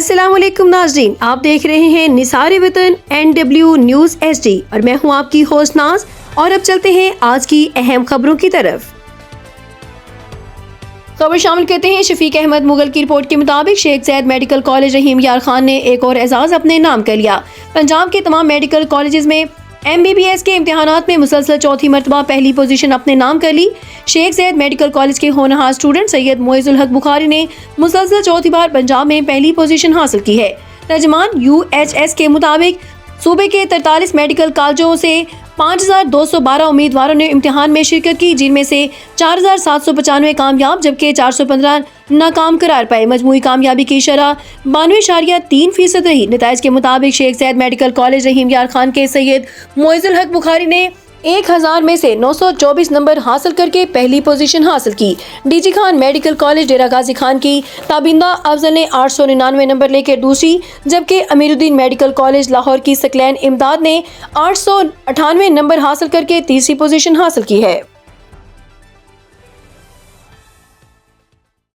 अस्सलामुअलैकुम नाज़रीन, आप देख रहे हैं निसार वतन NW न्यूज़ HD और मैं हूं आपकी होस्ट नाज। और अब चलते हैं आज की अहम खबरों की तरफ। खबर शामिल करते हैं। शफीक अहमद मुगल की रिपोर्ट के मुताबिक शेख ज़ैद मेडिकल कॉलेज रहीम यार खान ने एक और एजाज अपने नाम कर लिया। पंजाब के तमाम मेडिकल कॉलेजेस में MBBS के इम्तिहानात में मुसलसल चौथी मरतबा पहली पोजीशन अपने नाम कर ली। शेख ज़ैद मेडिकल कॉलेज के होनहार स्टूडेंट सैयद मोइजुल हक बुखारी ने मुसलसल चौथी बार पंजाब में पहली पोजीशन हासिल की है। तर्जमान UHS के मुताबिक सूबे के 43 मेडिकल कॉलेजों से 5212 उम्मीदवारों ने इम्तिहान में शिरकत की, जिनमें से 4795 कामयाब जबकि 415 नाकाम करार पाए। मजमूई कामयाबी की शरह 92.3% रही। नताइज के मुताबिक शेख ज़ैद मेडिकल कॉलेज रहीम यार खान के सैयद मोइजुल हक बुखारी ने 1000 में से 924 नंबर हासिल करके पहली पोजीशन हासिल की। DG खान मेडिकल कॉलेज डेरा गाजी खान की ताबिंदा अफजल ने 899 नंबर लेकर दूसरी, जबकि अमीरुद्दीन मेडिकल कॉलेज लाहौर की सकलैन इमदाद ने 898 नंबर हासिल करके तीसरी पोजीशन हासिल की है।